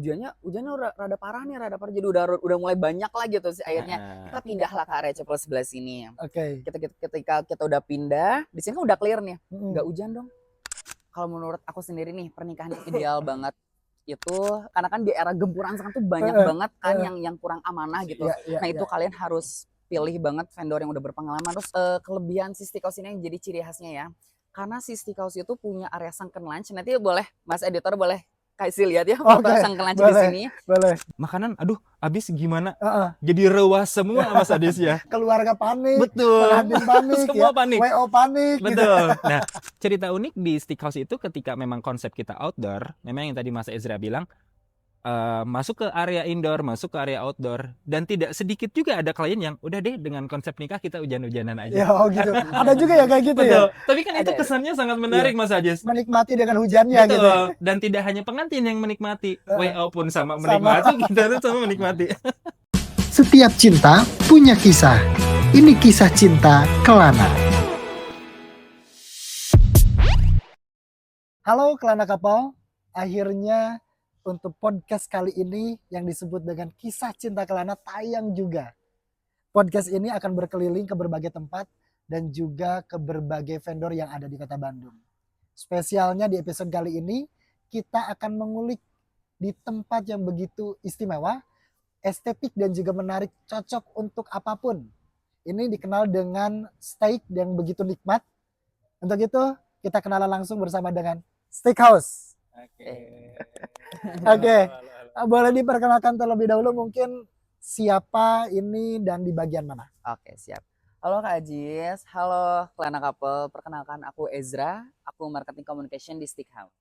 hujannya rada parah nih, jadi udah mulai banyak lah gitu sih akhirnya. Kita pindahlah ke area CPL sebelah sini. Oke. Ketika kita udah pindah, di sini kan udah clear nih. Nggak hujan dong. Kalau menurut aku sendiri nih, pernikahan ideal banget itu karena kan di era gempuran sekarang tuh banyak banget kan yang kurang amanah gitu. Nah, itu kalian harus pilih banget vendor yang udah berpengalaman. Terus kelebihan si Steakhouse ini yang jadi ciri khasnya ya. Karena si Steakhouse itu punya area sunken lunch. Nanti boleh Mas editor boleh kasih lihat ya foto sunken lunch di sini. Boleh. Makanan habis gimana? Jadi rewah semua Mas Adis ya. Keluarga panik. Betul. Pengantin panik. Semua ya. panik. WO panik. Betul. Gitu. Nah, cerita unik di Steakhouse itu ketika memang konsep kita outdoor, memang yang tadi Mas Ezra bilang, masuk ke area indoor, masuk ke area outdoor, dan tidak sedikit juga ada klien yang udah deh dengan konsep nikah kita hujan-hujanan aja. Ya, gitu. Ada juga ya kayak gitu. Betul. Ya. Tapi kan itu kesannya sangat menarik Mas Ajis. Menikmati dengan hujannya. Betul. Gitu. Dan tidak hanya pengantin yang menikmati, WO pun sama menikmati, kita tuh sama menikmati. Setiap cinta punya kisah. Ini kisah cinta Kelana. Halo Kelana Couple, akhirnya untuk podcast kali ini yang disebut dengan kisah cinta Kelana tayang juga. Podcast ini akan berkeliling ke berbagai tempat dan juga ke berbagai vendor yang ada di Kota Bandung. Spesialnya di episode kali ini kita akan mengulik di tempat yang begitu istimewa, estetik dan juga menarik, cocok untuk apapun. Ini dikenal dengan steak yang begitu nikmat. Untuk itu kita kenalan langsung bersama dengan Steakhouse. Oke. Boleh diperkenalkan terlebih dahulu mungkin siapa ini dan di bagian mana? Oke, siap. Halo Kak Ajis, halo Kelana Couple. Perkenalkan aku Ezra, aku marketing communication di Steakhouse.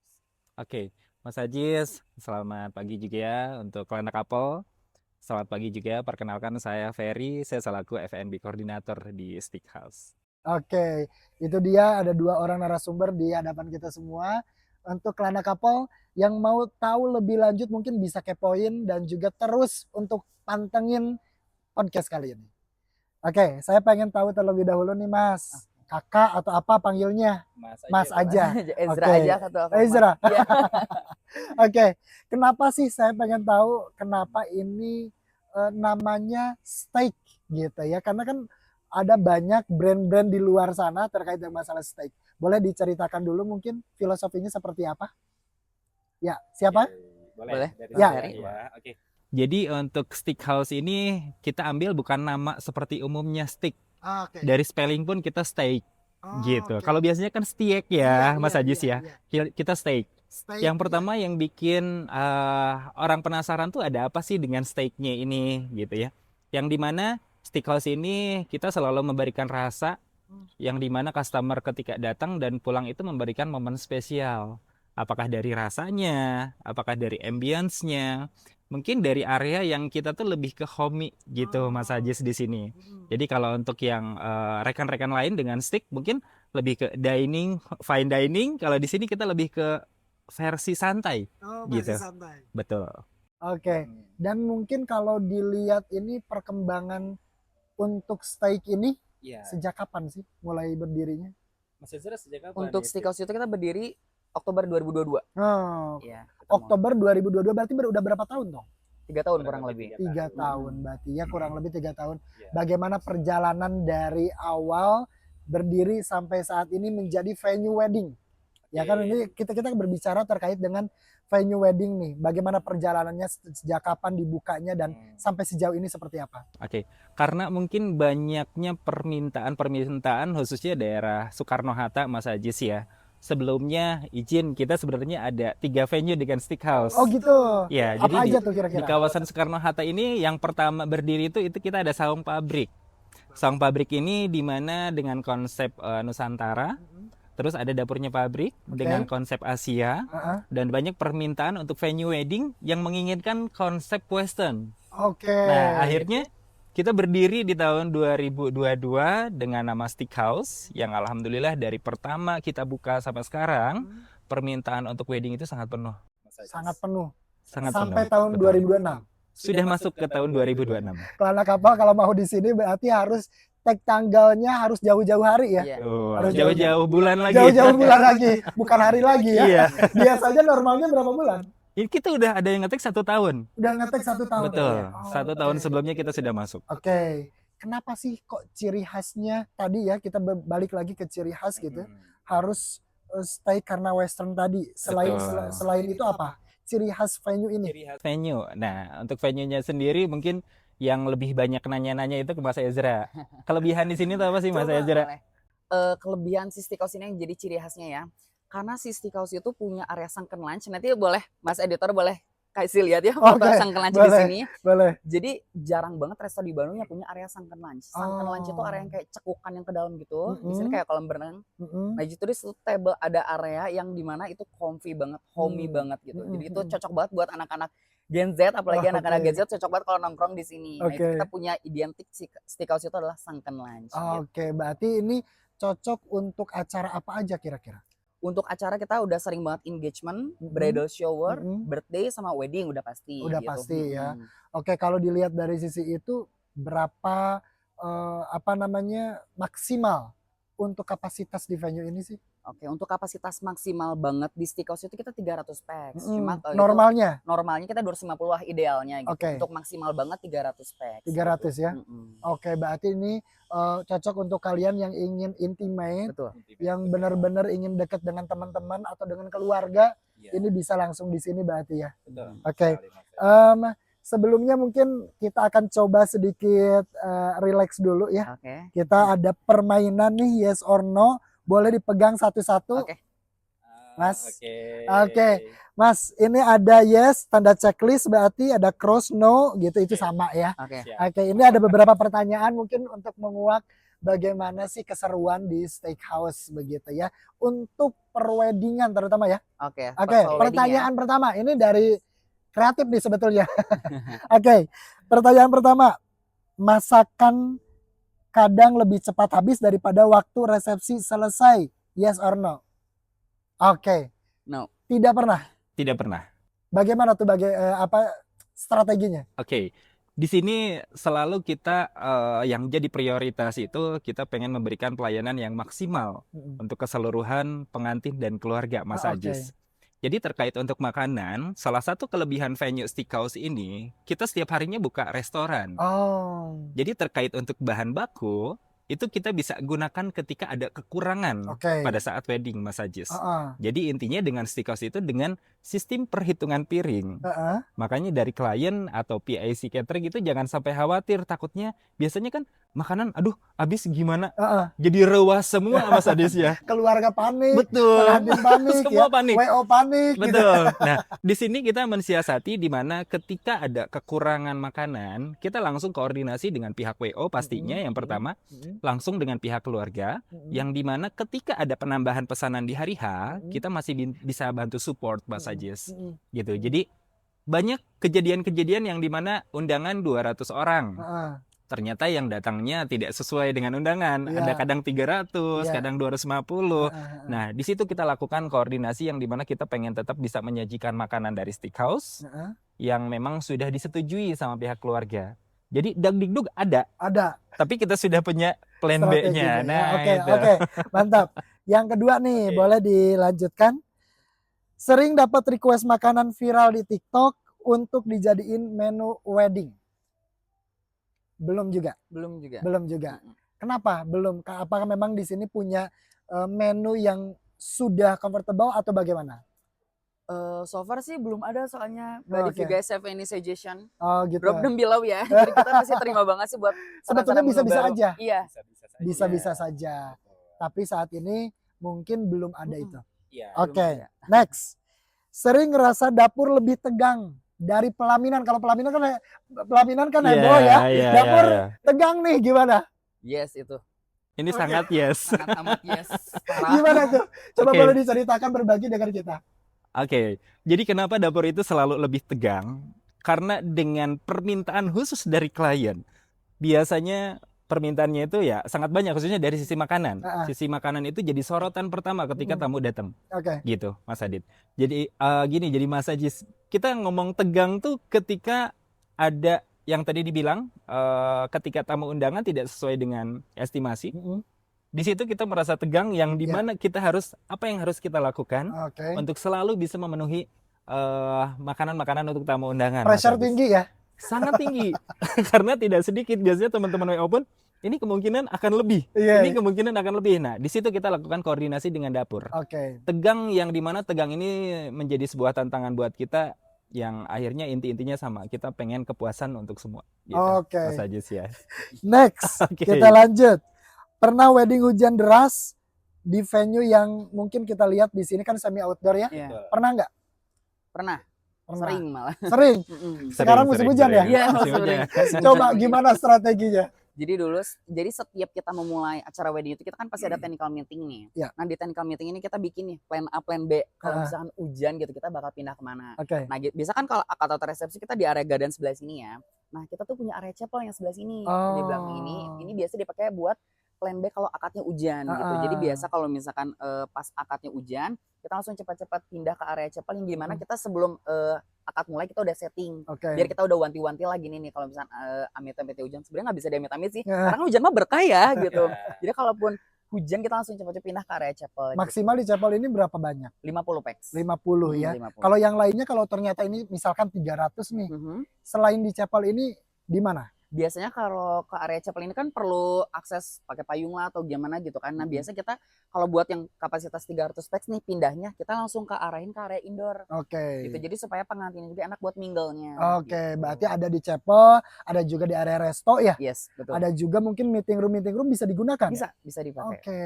Oke, Mas Ajis, selamat pagi juga ya untuk Kelana Couple. Selamat pagi juga, perkenalkan saya Ferry, saya selaku F&B koordinator di Steakhouse. Oke, itu dia ada 2 orang narasumber di hadapan kita semua. Untuk Kelana Couple yang mau tahu lebih lanjut mungkin bisa kepoin dan juga terus untuk pantengin podcast kali ini. Oke, saya pengen tahu terlebih dahulu nih Mas. Kakak atau apa panggilnya? Mas aja. Ezra aja satu apa? Ezra. Oke, kenapa sih saya pengen tahu kenapa ini namanya steak gitu ya? Karena kan ada banyak brand-brand di luar sana terkait dengan masalah steak. Boleh diceritakan dulu mungkin filosofinya seperti apa? Ya, siapa? Boleh. Ya. Oke. Jadi untuk Steakhouse ini kita ambil bukan nama seperti umumnya steak. Dari spelling pun kita steak. Gitu. Kalau biasanya kan steak ya, Mas Ajis ya. Kita steak. Yang pertama yang bikin orang penasaran tuh ada apa sih dengan steaknya ini gitu ya. Yang dimana Steakhouse ini kita selalu memberikan rasa yang dimana customer ketika datang dan pulang itu memberikan momen spesial. Apakah dari rasanya, apakah dari ambience-nya, mungkin dari area yang kita tuh lebih ke homey gitu Mas Ajis di sini. Jadi kalau untuk yang rekan-rekan lain dengan steak mungkin lebih ke dining, fine dining. Kalau di sini kita lebih ke versi santai. Gitu. Santai. Betul. Oke. Dan mungkin kalau dilihat ini perkembangan untuk steak ini sejak kapan sih mulai berdirinya? Mas Ezra sejak kapan? Untuk Steakhouse itu kita berdiri Oktober 2022. Ya, Oktober 2022 berarti udah berapa tahun dong? 3 tahun kurang lebih. 3 tahun berarti ya, kurang lebih 3 tahun. Bagaimana perjalanan dari awal berdiri sampai saat ini menjadi venue wedding? Ya kan ini kita berbicara terkait dengan venue wedding nih. Bagaimana perjalanannya sejak kapan dibukanya dan sampai sejauh ini seperti apa? Oke. Karena mungkin banyaknya permintaan khususnya daerah Soekarno-Hatta Mas Ajis ya. Sebelumnya izin kita sebenarnya ada 3 venue dengan Steakhouse. Oh gitu. Ya, apa jadi aja tuh kira-kira? Di kawasan Soekarno-Hatta ini yang pertama berdiri itu kita ada Saung Pabrik. Saung Pabrik ini di mana dengan konsep Nusantara. Terus ada dapurnya pabrik dengan konsep Asia dan banyak permintaan untuk venue wedding yang menginginkan konsep Western. Nah, akhirnya kita berdiri di tahun 2022 dengan nama Steakhouse yang alhamdulillah dari pertama kita buka sampai sekarang permintaan untuk wedding itu sangat penuh. Sangat penuh. Sampai tahun 2026. Sudah masuk ke tahun 2026. Kelana Couple kalau mau di sini berarti harus tag tanggalnya harus jauh-jauh hari ya. Harus jauh-jauh bulan lagi. Jauh-jauh bulan lagi, bukan hari lagi ya. Biasanya normalnya berapa bulan? Ini kita udah ada yang ngetek 1 tahun. Udah ngetek 1 tahun. Betul. Oh, 1 tahun oke. sebelumnya kita sudah masuk. Oke. Kenapa sih kok ciri khasnya tadi ya, kita balik lagi ke ciri khas gitu, harus stay karena western tadi. Betul. Selain itu apa? Ciri khas venue ini. Venue. Nah, untuk venue-nya sendiri mungkin yang lebih banyak nanya-nanya itu ke Mas Ezra. Kelebihan di sini tuh apa sih Mas Coba, Ezra? boleh. Kelebihan si Steakhouse ini yang jadi ciri khasnya ya. Karena si Steakhouse itu punya area sunken lunch. Nanti boleh Mas editor boleh kasih lihat ya foto Oke, sunken lunch di boleh. sini. Boleh. Jadi jarang banget resto di Bandung yang punya area sunken lunch. Sunken lunch itu area yang kayak cekukan yang ke dalam gitu. Di sini kayak kolam berenang. Nah, itu di situ table ada area yang dimana itu comfy banget, homey banget gitu. Jadi itu cocok banget buat anak-anak Gen Z, apalagi anak-anak Gen Z cocok banget kalau nongkrong di sini. Nah, itu kita punya identik Steakhouse itu adalah sunken lunch. Oke, berarti ini cocok untuk acara apa aja kira-kira? Untuk acara kita udah sering banget engagement, bridal shower, birthday sama wedding udah pasti. Udah gitu. pasti ya. Oke, kalau dilihat dari sisi itu berapa maksimal untuk kapasitas di venue ini sih? Oke, untuk kapasitas maksimal banget di Steakhouse itu kita 300 pax. Cuma kalau normalnya kita 250 lah idealnya gitu. Untuk maksimal banget 300 pax. 300 ya. Oke, berarti ini cocok untuk kalian yang ingin intimate, yang benar-benar ingin dekat dengan teman-teman atau dengan keluarga, ini bisa langsung di sini berarti ya. Oke. Sebelumnya mungkin kita akan coba sedikit relax dulu ya. Kita ada permainan nih, yes or no. Boleh dipegang satu-satu. Mas. Oke. Mas, ini ada yes, tanda checklist, berarti ada cross, no, gitu. Itu sama ya. Oke, ini ada beberapa pertanyaan mungkin untuk menguak bagaimana sih keseruan di Steakhouse begitu ya. Untuk perweddingan terutama ya. Oke, pertanyaan pertama. Ini dari kreatif nih sebetulnya. Oke, pertanyaan pertama. Masakan kadang lebih cepat habis daripada waktu resepsi selesai. Yes or no? Oke. No. Tidak pernah. Tidak pernah. Bagaimana tuh strateginya? Oke. Di sini selalu kita yang jadi prioritas itu kita pengen memberikan pelayanan yang maksimal untuk keseluruhan pengantin dan keluarga Mas Ajis. Jadi terkait untuk makanan, salah satu kelebihan venue Steakhouse ini, kita setiap harinya buka restoran. Jadi terkait untuk bahan baku, itu kita bisa gunakan ketika ada kekurangan pada saat wedding Mas Ajis. Jadi intinya dengan Steakhouse itu dengan sistem perhitungan piring. Makanya dari klien atau PIC catering itu jangan sampai khawatir, takutnya biasanya kan makanan aduh habis gimana, jadi rewas semua Mas Ajis ya. Keluarga panik, betul, panik, semua ya. panik, WO panik, betul. Nah di sini kita mensiasati di mana ketika ada kekurangan makanan, kita langsung koordinasi dengan pihak WO pastinya yang pertama, langsung dengan pihak keluarga, yang dimana ketika ada penambahan pesanan di hari H, kita masih bisa bantu support Mas Ajis, gitu. Jadi banyak kejadian-kejadian yang dimana undangan 200 orang. Ternyata yang datangnya tidak sesuai dengan undangan. Ada kadang 300, kadang 250. Nah, di situ kita lakukan koordinasi yang dimana kita pengen tetap bisa menyajikan makanan dari Steakhouse yang memang sudah disetujui sama pihak keluarga. Jadi dagdikduk ada. Tapi kita sudah punya plan B-nya. Nah, Oke, mantap. Yang kedua nih, boleh dilanjutkan. Sering dapat request makanan viral di TikTok untuk dijadiin menu wedding. Belum juga. Kenapa belum? Apakah memang di sini punya menu yang sudah comfortable atau bagaimana? So far sih belum ada soalnya. But if you guys have any suggestion, gitu. drop them below ya. Jadi kita masih terima banget sih buat sebetulnya bisa-bisa aja. Iya. Bisa-bisa saja. Tapi saat ini mungkin belum ada itu. Oke, next. Sering ngerasa dapur lebih tegang dari pelaminan. Kalau pelaminan kan heboh ya. Dapur tegang nih, gimana? Yes, itu. Ini sangat yes. Sangat amat yes. Gimana tuh? Coba boleh diceritakan, berbagi dengan kita. Jadi kenapa dapur itu selalu lebih tegang? Karena dengan permintaan khusus dari klien, biasanya permintaannya itu ya sangat banyak, khususnya dari sisi makanan. Sisi makanan itu jadi sorotan pertama ketika tamu datang. Gitu, Mas Adit. Jadi gini, jadi Mas Ajis, kita ngomong tegang tuh ketika ada yang tadi dibilang ketika tamu undangan tidak sesuai dengan estimasi. Di situ kita merasa tegang, yang dimana kita harus, apa yang harus kita lakukan untuk selalu bisa memenuhi makanan-makanan untuk tamu undangan. Pressure Mas Agus. tinggi ya. Sangat tinggi. Karena tidak sedikit biasanya teman-teman WO pun ini kemungkinan akan lebih. Iya. Ini kemungkinan akan lebih. Nah, di situ kita lakukan koordinasi dengan dapur. Oke. Tegang yang dimana tegang ini menjadi sebuah tantangan buat kita yang akhirnya inti-intinya sama. Kita pengen kepuasan untuk semua. Gitu. Oke. Mas Ajis ya. Next, Oke. kita lanjut. Pernah wedding hujan deras di venue yang mungkin kita lihat di sini kan semi outdoor ya? Iya. Pernah nggak? Pernah. Pernah. Sering malah. Sering. Sekarang musim hujan ya? Iya, Musim musim hujan. hujan. Coba gimana strateginya? Jadi setiap kita memulai acara wedding itu kita kan pasti ada technical meeting nih. Iya. Nah di technical meeting ini kita bikin nih plan A, plan B. Kalau Ah. misalkan hujan gitu kita bakal pindah kemana. Oke. Nah biasa kan kalau akad atau resepsi kita di area garden sebelah sini ya. Nah kita tuh punya area chapel yang sebelah sini. Di belakang ini biasa dipakai buat plan B kalau akadnya hujan gitu. Jadi biasa kalau misalkan pas akadnya hujan kita langsung cepat-cepat pindah ke area chapel yang gimana kita sebelum akad mulai kita udah setting. Oke. Biar kita udah wanti-wanti lagi nih kalau misalkan amit-amit hujan sebenarnya nggak bisa diamit-amit sih. Ya. Karena hujan mah berkah ya gitu. Jadi kalaupun hujan kita langsung cepat-cepat pindah ke area chapel. Maksimal di chapel ini berapa banyak? 50 packs. 50 ya. 50. Kalau yang lainnya kalau ternyata ini misalkan 300 nih. Mhm. Selain di chapel ini di mana? Biasanya kalau ke area chapel ini kan perlu akses pakai payung lah atau gimana gitu kan. Nah, biasa kita kalau buat yang kapasitas 300 packs nih pindahnya kita langsung ke arahin ke area indoor. Oke. Gitu. Jadi supaya pengantinnya juga enak buat mingle-nya. Oke, gitu. berarti ada di chapel, ada juga di area resto ya. Yes, betul. Ada juga mungkin meeting room bisa digunakan. Bisa dipakai. Oke.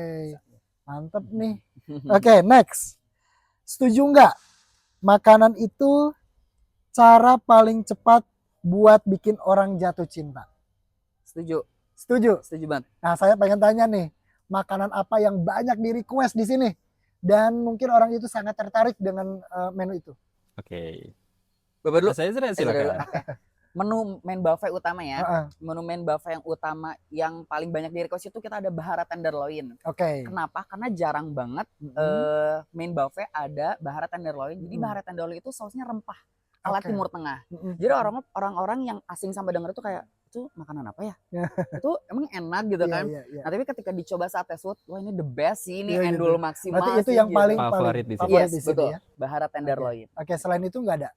Mantep nih. Oke, next. Setuju nggak? Makanan itu cara paling cepat buat bikin orang jatuh cinta. Setuju. Setuju? Setuju banget. Nah, saya pengen tanya nih, makanan apa yang banyak di request di sini? Dan mungkin orang itu sangat tertarik dengan menu itu. Oke. Bapak dulu. Saya Dulu. silakan. Oke. Menu main buffet utama ya. Heeh. Menu main buffet yang utama yang paling banyak di request itu kita ada bahara tenderloin. Oke. Kenapa? Karena jarang banget main buffet ada bahara tenderloin. Jadi bahara tenderloin itu sausnya rempah ala Oke. Timur Tengah. Mm-mm. Jadi orang-orang yang asing sama denger itu kayak itu makanan apa ya? Itu emang enak gitu Iya, kan. iya, iya. Nah, tapi ketika dicoba sate sud, wah ini the best sih, ini Iya, gitu. endul maksimal. Berarti itu sih, yang gitu. paling Favorit di sini. favorit Yes, di sini betul. ya. Bahara tenderloin. Oke, selain itu nggak ada.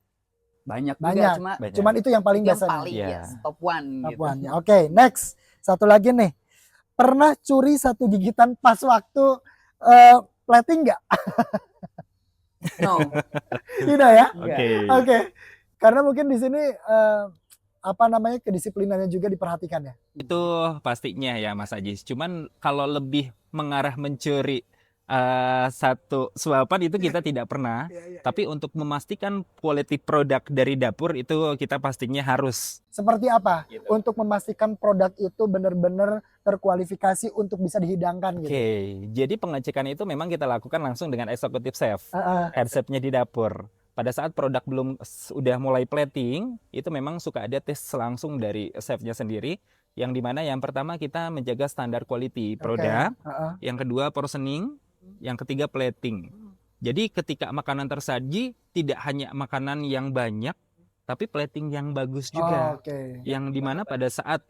Banyak Banyak. juga, Banyak. Cuman itu yang paling itu yang biasanya. paling Iya. yes, top one Top gitu. one-nya. Oke, next. Satu lagi nih. Pernah curi satu gigitan pas waktu plating nggak? No. Tidak ya? Oke. Oke. Karena mungkin di sini kedisiplinannya juga diperhatikan ya. Itu pastinya ya Mas Ajis. Cuman kalau lebih mengarah mencuri satu suapan itu kita tidak pernah. Tapi untuk memastikan quality produk dari dapur itu kita pastinya harus. Seperti apa? Gitu. Untuk memastikan produk itu benar-benar terkualifikasi untuk bisa dihidangkan gitu. Oke, jadi pengecekan itu memang kita lakukan langsung dengan executive chef. Heeh. Head chef-nya di dapur. Pada saat produk belum udah mulai plating, itu memang suka ada tes langsung dari chefnya sendiri. Yang dimana yang pertama kita menjaga standar quality produk, Heeh. yang kedua portioning, yang ketiga plating. Jadi ketika makanan tersaji tidak hanya makanan yang banyak, tapi plating yang bagus juga. Oke. Yang dimana pada saat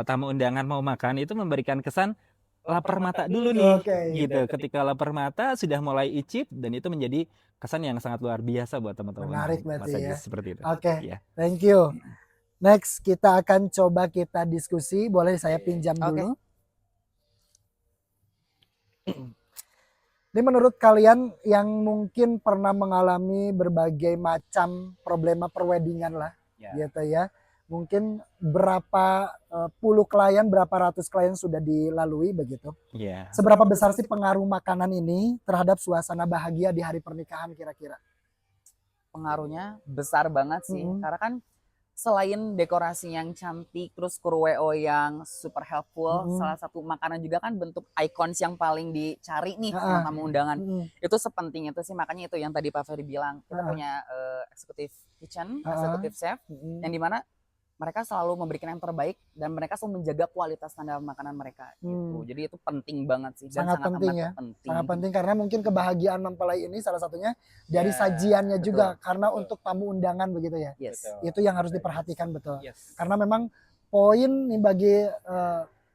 tamu undangan mau makan itu memberikan kesan lapar mata dulu nih. Oke. Gitu. Ketika lapar mata sudah mulai icip dan itu menjadi kesan yang sangat luar biasa buat teman-teman. Menarik Mas berarti Ajis, ya. seperti itu. Oke. Iya. Thank you. Next kita akan coba kita diskusi. Boleh saya pinjam Oke. dulu? Ini menurut kalian yang mungkin pernah mengalami berbagai macam problema perweddingan lah, Ya. gitu ya. Mungkin berapa puluh klien, berapa ratus klien sudah dilalui begitu. Iya. Seberapa besar sih pengaruh makanan ini terhadap suasana bahagia di hari pernikahan kira-kira? Pengaruhnya besar banget sih. Mm-mm. Karena kan selain dekorasi yang cantik, terus kru WO yang super helpful, Mm-mm. salah satu makanan juga kan bentuk icons yang paling dicari nih sama Ah. tamu undangan. Mm-mm. Itu sepenting itu sih, makanya itu yang tadi Pak Ferry bilang. Kita Ah. punya executive kitchen, Ah. executive chef, Mm-mm. yang dimana mereka selalu memberikan yang terbaik dan mereka selalu menjaga kualitas standar makanan mereka gitu. Jadi itu penting banget sih dan Sangat penting amat ya. penting. Sangat penting karena mungkin kebahagiaan mempelai ini salah satunya dari Ya, sajiannya betul. juga karena untuk tamu undangan begitu ya. Yes. Itu yang harus diperhatikan betul. Yes. Karena memang poin nih bagi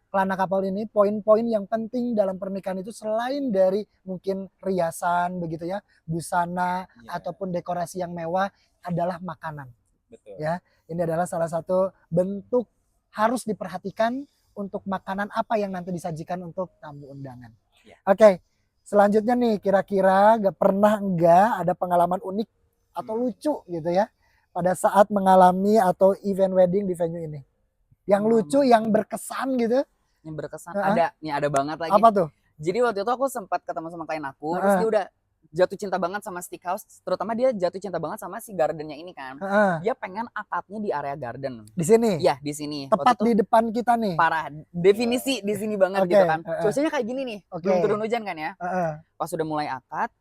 Kelana Kapal ini poin-poin yang penting dalam pernikahan itu selain dari mungkin riasan begitu ya, busana ataupun dekorasi yang mewah adalah makanan. Betul. Ya, ini adalah salah satu bentuk harus diperhatikan untuk makanan apa yang nanti disajikan untuk tamu undangan. Ya. Oke, selanjutnya nih kira-kira pernah enggak ada pengalaman unik atau lucu gitu ya pada saat mengalami atau event wedding di venue ini? Yang lucu, yang berkesan gitu? Yang berkesan ada banget lagi. Apa tuh? Jadi waktu itu aku sempat ketemu sama klien aku, terus dia udah jatuh cinta banget sama Steakhouse, terutama dia jatuh cinta banget sama si gardennya ini kan. Dia pengen akadnya di area garden. Di sini? Iya, di sini. Tepat di depan kita nih. Parah, definisi di sini banget gitu kan. Cuacanya kayak gini nih, belum turun hujan kan ya. Pas udah mulai akad,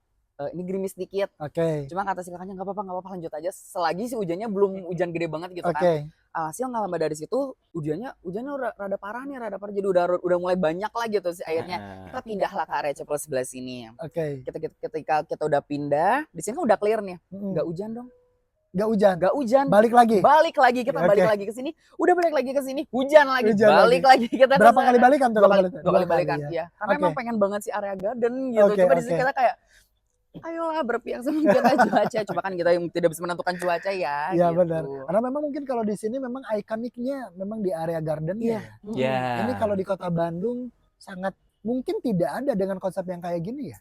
ini gerimis dikit. Cuma kata si kakaknya nggak apa-apa lanjut aja. Selagi si hujannya belum hujan gede banget gitu kan. Hasil nggak lama dari situ hujannya rada parah nih, jadi udah mulai banyak lah gitu sih airnya. Kita pindahlah ke area chapel sebelah sini. Ketika kita udah pindah, di sini kan udah clear nih, nggak hujan dong. Nggak hujan. Balik lagi kita balik lagi ke sini. Udah balik lagi ke sini, hujan lagi. Balik lagi kita. Berapa kali balikan tuh? Dua kali balikan ya. Karena emang pengen banget sih area garden gitu. Coba di sini kita kayak ayolah berpihak sama kita cuaca. Coba kan kita yang tidak bisa menentukan cuaca ya. Iya gitu. benar. Karena memang mungkin kalau di sini memang ikoniknya memang di area garden ya. Ini kalau di kota Bandung sangat mungkin tidak ada dengan konsep yang kayak gini ya.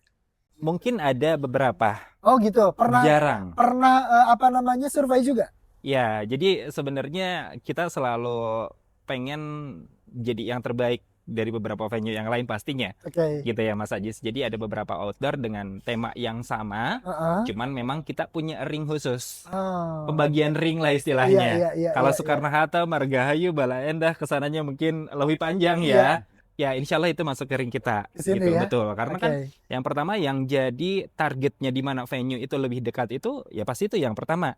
Mungkin ada beberapa. Oh gitu. Jarang. Pernah survei juga? Ya, jadi sebenarnya kita selalu pengen jadi yang terbaik dari beberapa venue yang lain pastinya. Gitu ya Mas Ajis. Jadi ada beberapa outdoor dengan tema yang sama, cuman memang kita punya ring khusus. Pembagian ring lah istilahnya. Kalau Soekarno-Hatta, Margahayu, Bala Endah kesananya mungkin lebih panjang ya. Ya insya Allah itu masuk ke ring kita. Kesini, gitu, ya? Betul. Karena kan yang pertama yang jadi targetnya di mana venue itu lebih dekat itu, ya pasti itu yang pertama.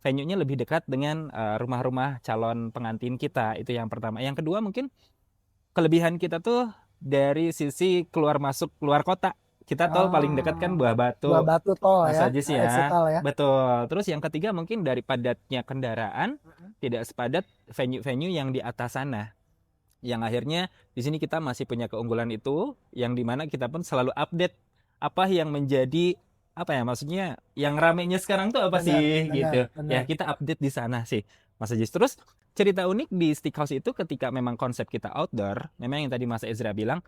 Venue-nya lebih dekat dengan rumah-rumah calon pengantin kita. Itu yang pertama. Yang kedua mungkin kelebihan kita tuh dari sisi keluar kota. Kita tol paling dekat kan Buah Batu. Buah Batu tol ya. Ya. Betul. Terus yang ketiga mungkin dari padatnya kendaraan tidak sepadat venue-venue yang di atas sana. Yang akhirnya di sini kita masih punya keunggulan itu, yang dimana kita pun selalu update apa yang menjadi maksudnya yang ramenya sekarang tuh apa sih gitu. Ya kita update di sana sih Mas Ajis. Terus cerita unik di Steakhouse itu ketika memang konsep kita outdoor, memang yang tadi Mas Ezra bilang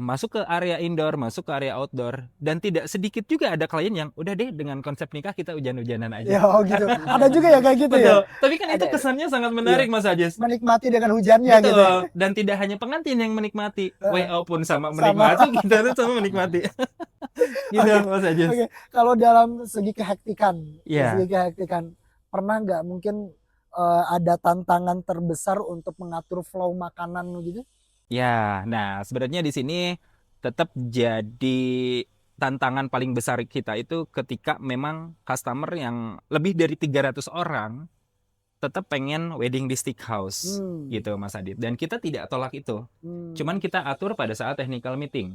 masuk ke area indoor, masuk ke area outdoor, dan tidak sedikit juga ada klien yang udah deh dengan konsep nikah kita hujan-hujanan aja. Ya gitu. Ada juga ya kayak gitu. Betul. Ya. Tapi kan itu kesannya sangat menarik Mas Ajis. Menikmati dengan hujannya. Betul. Gitu. Dan tidak hanya pengantin yang menikmati, WO pun sama menikmati, kita tuh sama menikmati. Gitu Mas Ajis. Kalau dalam segi kehektikan, pernah nggak mungkin ada tantangan terbesar untuk mengatur flow makanan gitu? Ya, nah sebenarnya di sini tetap jadi tantangan paling besar kita itu ketika memang customer yang lebih dari 300 orang tetap pengen wedding di Steakhouse gitu Mas Adit. Dan kita tidak tolak itu. Cuman kita atur pada saat technical meeting.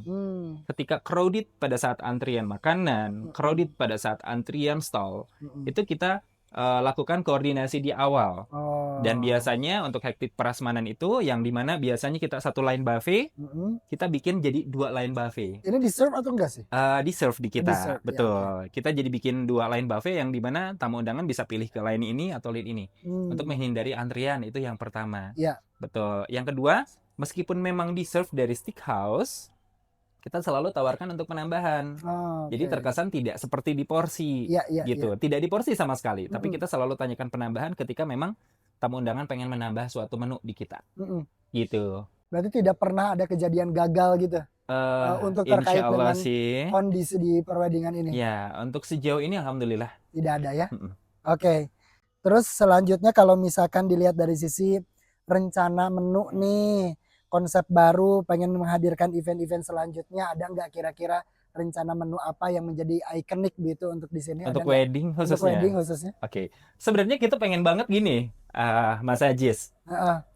Ketika crowded pada saat antrian makanan, crowded pada saat antrian stall, itu kita lakukan koordinasi di awal. Dan biasanya untuk hektik prasmanan itu yang dimana biasanya kita satu line buffet, kita bikin jadi 2 line buffet. Ini di serve atau enggak sih? Di serve di kita, serve, betul. Ya. Kita jadi bikin 2 line buffet yang dimana tamu undangan bisa pilih ke line ini atau line ini untuk menghindari antrian, itu yang pertama. Betul. Yang kedua, meskipun memang di serve dari Steakhouse, kita selalu tawarkan untuk penambahan. Jadi terkesan tidak seperti di porsi gitu. Tidak di porsi sama sekali, tapi kita selalu tanyakan penambahan ketika memang tamu undangan pengen menambah suatu menu di kita. Gitu. Berarti tidak pernah ada kejadian gagal gitu. Untuk terkait dengan kondisi di perweddingan ini. Ya, untuk sejauh ini alhamdulillah tidak ada ya. Oke. Terus selanjutnya kalau misalkan dilihat dari sisi rencana menu nih, konsep baru, pengen menghadirkan event-event selanjutnya, ada nggak kira-kira rencana menu apa yang menjadi ikonik gitu untuk di sini? Untuk wedding khususnya. Untuk wedding khususnya. Oke. Sebenarnya kita pengen banget gini, Mas Ajis.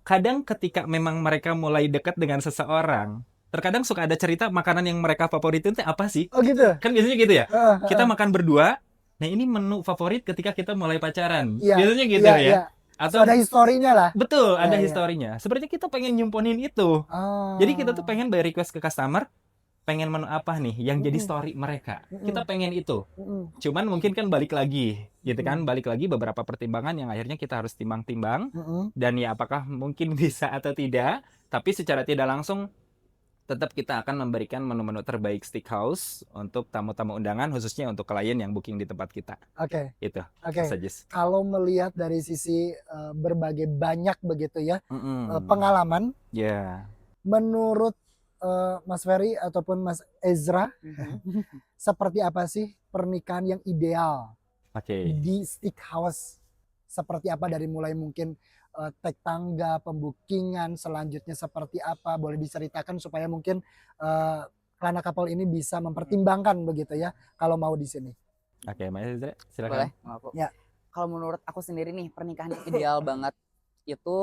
Kadang ketika memang mereka mulai dekat dengan seseorang, terkadang suka ada cerita makanan yang mereka favoritin itu apa sih? Oh gitu. Kan biasanya gitu ya. Kita makan berdua. Nah ini menu favorit ketika kita mulai pacaran. Biasanya gitu ya. Atau ada historinya lah. betul, ada Ya. historinya. Seperti kita pengen nyimponin itu. Jadi kita tuh pengen by request ke customer, pengen menu apa nih yang jadi story mereka. Kita pengen itu. Cuman mungkin kan balik lagi, gitu kan? Balik lagi beberapa pertimbangan yang akhirnya kita harus timbang-timbang. Dan ya apakah mungkin bisa atau tidak. Tapi secara tidak langsung tetap kita akan memberikan menu-menu terbaik Steakhouse untuk tamu-tamu undangan, khususnya untuk klien yang booking di tempat kita. Oke. Itu. Oke. Suggest. Kalau melihat dari sisi berbagai banyak begitu ya pengalaman, menurut Mas Ferry ataupun Mas Ezra, seperti apa sih pernikahan yang ideal di Steakhouse? Seperti apa dari mulai mungkin tag tangga, pembookingan, selanjutnya seperti apa? Boleh diceritakan supaya mungkin Kelana Couple ini bisa mempertimbangkan begitu ya kalau mau di sini. Oke, Mas Ezra, silakan. Boleh, aku. Ya. Kalau menurut aku sendiri nih pernikahan yang ideal banget itu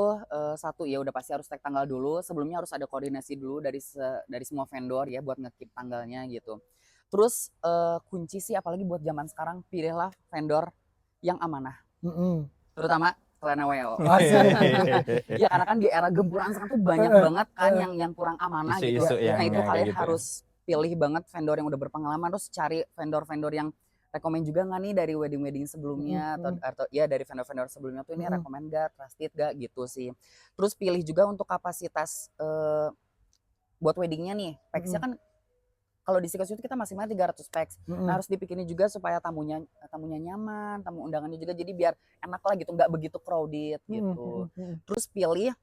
satu ya udah pasti harus tag tanggal dulu. Sebelumnya harus ada koordinasi dulu dari semua vendor ya buat nge-keep tanggalnya gitu. Terus kunci sih apalagi buat zaman sekarang, pilihlah vendor yang amanah. Terutama Kelana WO. Ya karena kan di era gempuran sekarang tuh banyak banget kan yang kurang amanah gitu. Nah itu kalian gitu harus pilih banget vendor yang udah berpengalaman, terus cari vendor-vendor yang rekomend juga nggak nih dari wedding wedding sebelumnya atau ya dari vendor-vendor sebelumnya tuh ini rekomend gak, trusted gak gitu sih. Terus pilih juga untuk kapasitas buat weddingnya nih, packsnya kan kalau di Steakhouse itu kita maksimal 300 packs. Nah harus dipikirin juga supaya tamunya nyaman, tamu undangannya juga jadi biar enak lah gitu, nggak begitu crowded gitu. Terus pilih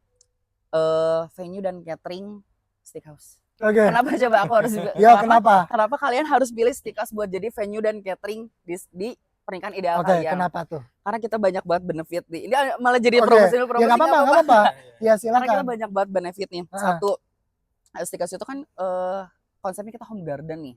venue dan catering Steakhouse. Kenapa coba aku harus kenapa? Kenapa kalian harus pilih Steakhouse buat jadi venue dan catering di pernikahan ideal kalian? Kenapa tuh? Karena kita banyak banget benefit nih. Ini malah jadi promosi. Ya nggak apa-apa. Ya silakan. Karena kita banyak banget benefit nih. Satu, Steakhouse itu kan konsepnya kita home garden nih.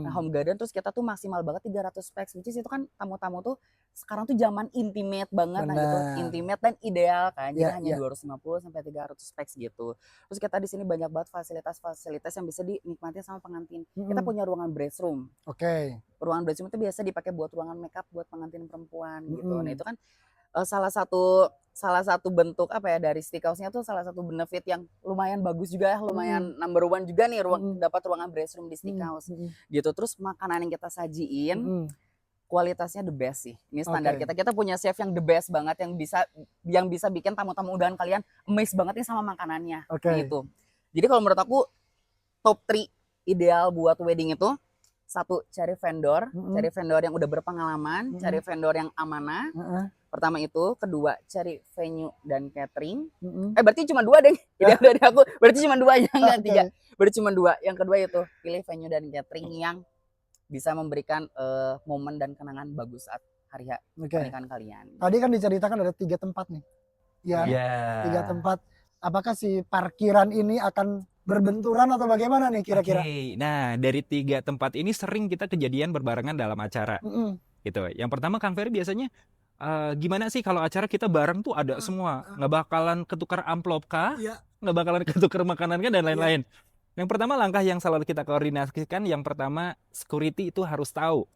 Nah, home garden terus kita tuh maksimal banget 300 packs, which is itu kan tamu-tamu tuh sekarang tuh zaman intimate banget. Nah gitu, intimate dan ideal kan. Jadi hanya 250 sampai 300 packs gitu. Terus kita di sini banyak banget fasilitas-fasilitas yang bisa dinikmati sama pengantin. Kita punya ruangan dress room. Ruangan dress room itu biasa dipakai buat ruangan makeup buat pengantin perempuan gitu. Nah, itu kan salah satu bentuk apa ya dari Steakhouse-nya tuh salah satu benefit yang lumayan bagus juga, lumayan number one juga nih dapat ruangan dress room di Steakhouse gitu. Terus makanan yang kita sajiin kualitasnya the best sih. Ini standar kita punya chef yang the best banget yang bisa bikin tamu-tamu undangan kalian amazed banget nih sama makanannya gitu. Jadi kalau menurut aku top 3 ideal buat wedding itu satu, cari vendor yang udah berpengalaman, cari vendor yang amanah. Pertama itu, kedua cari venue dan catering. Berarti cuma 2 deh. Ideal dari aku. Berarti cuma 2 ya, enggak 3. Berarti cuma 2. Yang kedua itu pilih venue dan catering yang bisa memberikan momen dan kenangan bagus saat hari pernikahan kalian. Tadi kan diceritakan ada 3 tempat nih. Ya. 3 tempat. Apakah si parkiran ini akan berbenturan atau bagaimana nih kira-kira? Nah, dari 3 tempat ini sering kita kejadian berbarengan dalam acara. Gitu. Yang pertama Kang Ferry biasanya gimana sih kalau acara kita bareng tuh ada semua, nggak bakalan ketukar amplop kah, nggak bakalan ketukar makanan kan dan lain-lain. Yang pertama langkah yang selalu kita koordinasikan, yang pertama security itu harus tahu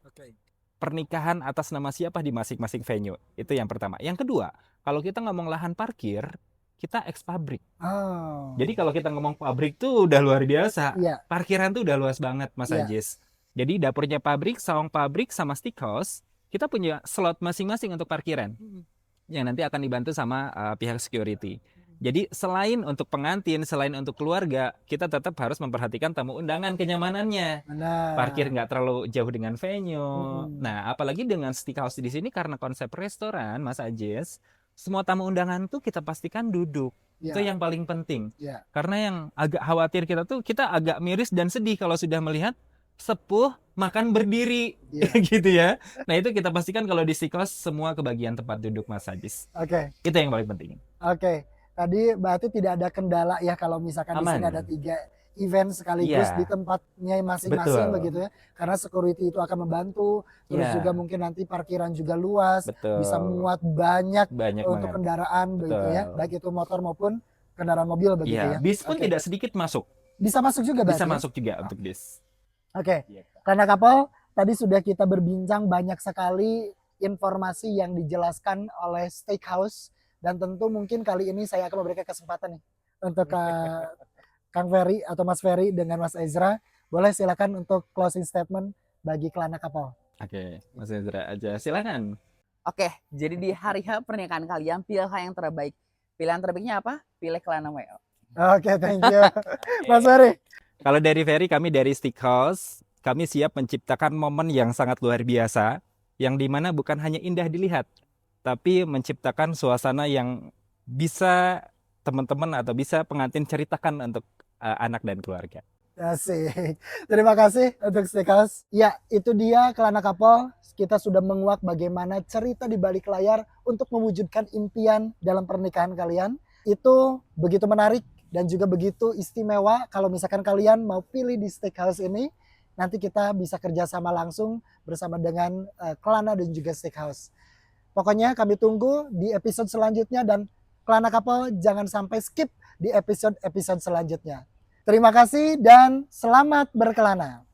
pernikahan atas nama siapa di masing-masing venue, itu yang pertama. Yang kedua, kalau kita ngomong lahan parkir, kita ex pabrik. Jadi kalau kita ngomong pabrik tuh udah luar biasa, parkiran tuh udah luas banget Mas Ajis. Jadi dapurnya pabrik, sawang pabrik sama Steakhouse, kita punya slot masing-masing untuk parkiran yang nanti akan dibantu sama pihak security. Jadi selain untuk pengantin, selain untuk keluarga, kita tetap harus memperhatikan tamu undangan kenyamanannya. Parkir nggak terlalu jauh dengan venue. Nah, apalagi dengan Steakhouse di sini karena konsep restoran, Mas Ajis, semua tamu undangan tuh kita pastikan duduk. Itu yang paling penting. Karena yang agak khawatir kita agak miris dan sedih kalau sudah melihat sepuh makan berdiri gitu ya. Nah itu kita pastikan kalau di Steakhouse semua kebagian tempat duduk Mas Ajis. Itu yang paling penting. Tadi berarti tidak ada kendala ya kalau misalkan di sini ada 3 event sekaligus di tempatnya masing-masing begitu ya. Karena security itu akan membantu. Terus juga mungkin nanti parkiran juga luas, bisa muat banyak untuk banget kendaraan begitu ya. Baik itu motor maupun kendaraan mobil begitu ya. Bis pun tidak sedikit masuk. Bisa masuk juga berarti. Bisa masuk juga untuk bis. Kelana Couple, tadi sudah kita berbincang banyak sekali informasi yang dijelaskan oleh Steakhouse Dan tentu mungkin kali ini saya akan memberikan kesempatan nih untuk Kang Ferry atau Mas Ferry dengan Mas Ezra. Boleh silakan untuk closing statement bagi Kelana Couple. Oke, Mas Ezra aja. Silakan. Oke, jadi di hari H pernikahan kalian pilihlah yang terbaik. Pilihan terbaiknya apa? Pilih Kelana WO. Oke, thank you. Mas Ferry. Kalau dari Ferry, kami dari Stick House, kami siap menciptakan momen yang sangat luar biasa, yang dimana bukan hanya indah dilihat, tapi menciptakan suasana yang bisa teman-teman atau bisa pengantin ceritakan untuk anak dan keluarga. Asik. Terima kasih untuk Stick House. Ya, itu dia Kelana Couple. Kita sudah menguak bagaimana cerita di balik layar untuk mewujudkan impian dalam pernikahan kalian. Itu begitu menarik dan juga begitu istimewa. Kalau misalkan kalian mau pilih di Stick House ini, nanti kita bisa kerjasama langsung bersama dengan Kelana dan juga Stick House. Pokoknya kami tunggu di episode selanjutnya dan Kelana Couple jangan sampai skip di episode-episode selanjutnya. Terima kasih dan selamat berkelana.